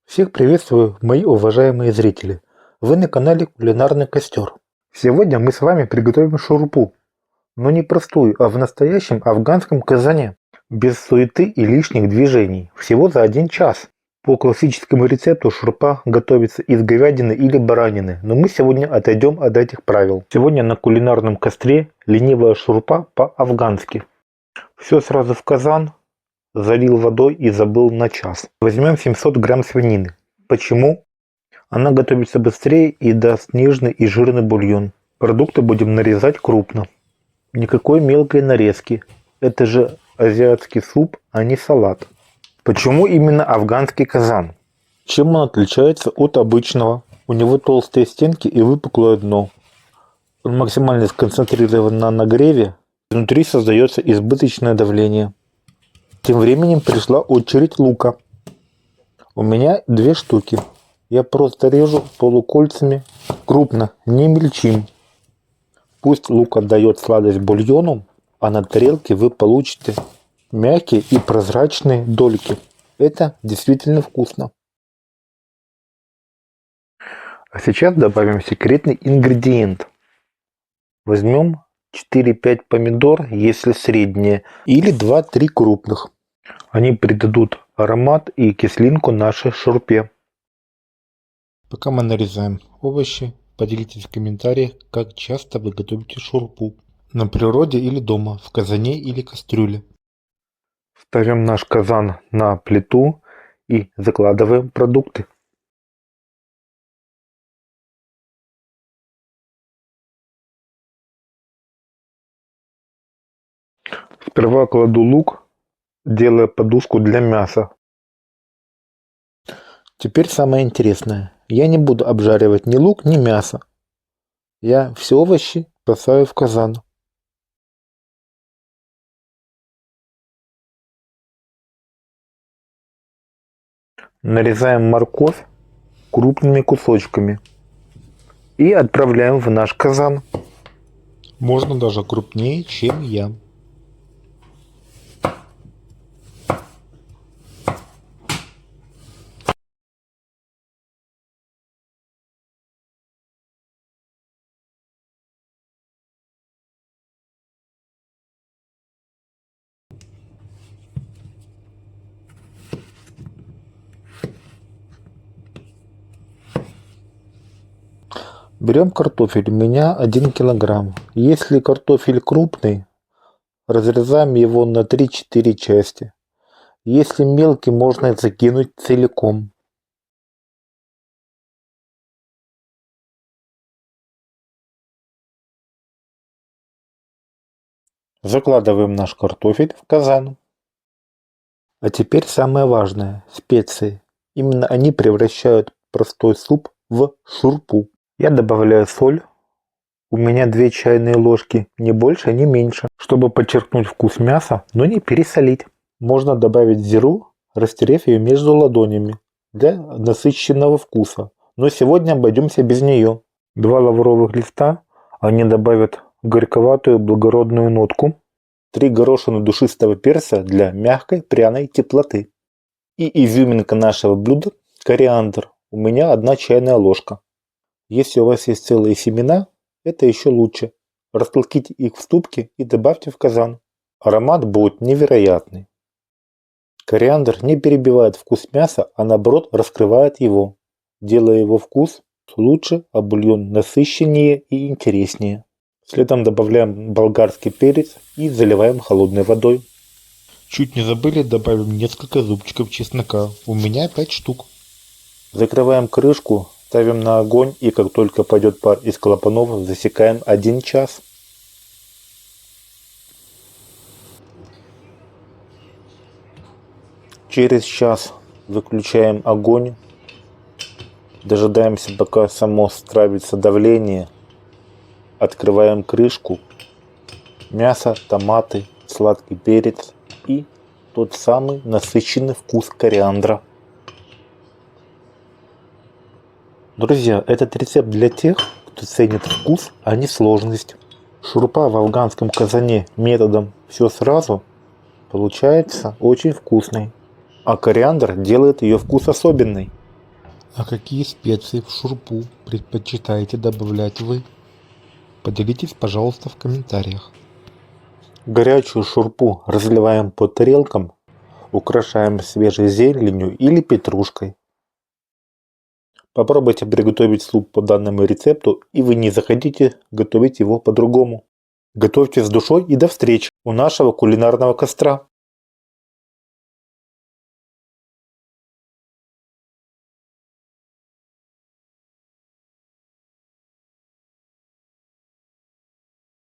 Всех приветствую, мои уважаемые зрители! Вы на канале Кулинарный Костер. Сегодня мы с вами приготовим шурпу, но не простую, а в настоящем афганском казане, без суеты и лишних движений, всего за 1 час. По классическому рецепту шурпа готовится из говядины или баранины, но мы сегодня отойдем от этих правил. Сегодня на кулинарном костре ленивая шурпа по-афгански. Все сразу в казан. Залил водой и забыл на час. Возьмем 700 грамм свинины. Почему? Она готовится быстрее и даст нежный и жирный бульон. Продукты будем нарезать крупно. Никакой мелкой нарезки. Это же азиатский суп, а не салат. Почему именно афганский казан? Чем он отличается от обычного? У него толстые стенки и выпуклое дно. Он максимально сконцентрирован на нагреве. Внутри создается избыточное давление. Тем временем пришла очередь лука. У меня 2 штуки. Я просто режу полукольцами крупно, не мельчим. Пусть лук отдает сладость бульону, а на тарелке вы получите мягкие и прозрачные дольки. Это действительно вкусно. А сейчас добавим секретный ингредиент. Возьмем 4-5 помидор, если средние, или 2-3 крупных. Они придадут аромат и кислинку нашей шурпе. Пока мы нарезаем овощи, поделитесь в комментариях, как часто вы готовите шурпу. На природе или дома, в казане или кастрюле. Ставим наш казан на плиту и закладываем продукты. Сперва кладу лук, делая подушку для мяса. Теперь самое интересное. Я не буду обжаривать ни лук, ни мясо. Я все овощи бросаю в казан. Нарезаем морковь крупными кусочками и отправляем в наш казан. Можно даже крупнее, чем я. Берем картофель, у меня 1 килограмм. Если картофель крупный, разрезаем его на 3-4 части. Если мелкий, можно закинуть целиком. Закладываем наш картофель в казан. А теперь самое важное – специи. Именно они превращают простой суп в шурпу. Я добавляю соль. У меня 2 чайные ложки, ни больше, ни меньше, чтобы подчеркнуть вкус мяса, но не пересолить. Можно добавить зиру, растерев ее между ладонями, для насыщенного вкуса. Но сегодня обойдемся без нее. 2 лавровых листа, они добавят горьковатую благородную нотку. 3 горошины душистого перца для мягкой пряной теплоты. И изюминка нашего блюда – кориандр. У меня 1 чайная ложка. Если у вас есть целые семена, это еще лучше. Растолките их в ступке и добавьте в казан. Аромат будет невероятный. Кориандр не перебивает вкус мяса, а наоборот раскрывает его, делая его вкус лучше, а бульон насыщеннее и интереснее. Следом добавляем болгарский перец и заливаем холодной водой. Чуть не забыли, добавим несколько зубчиков чеснока. У меня 5 штук. Закрываем крышку, ставим на огонь и как только пойдет пар из клапанов, засекаем 1 час. Через час выключаем огонь. Дожидаемся, пока само справится давление. Открываем крышку. Мясо, томаты, сладкий перец и тот самый насыщенный вкус кориандра. Друзья, этот рецепт для тех, кто ценит вкус, а не сложность. Шурпа в афганском казане методом все сразу получается очень вкусной. А кориандр делает ее вкус особенный. А какие специи в шурпу предпочитаете добавлять вы? Поделитесь, пожалуйста, в комментариях. Горячую шурпу разливаем по тарелкам, украшаем свежей зеленью или петрушкой. Попробуйте приготовить суп по данному рецепту, и вы не захотите готовить его по-другому. Готовьте с душой и до встречи у нашего кулинарного костра.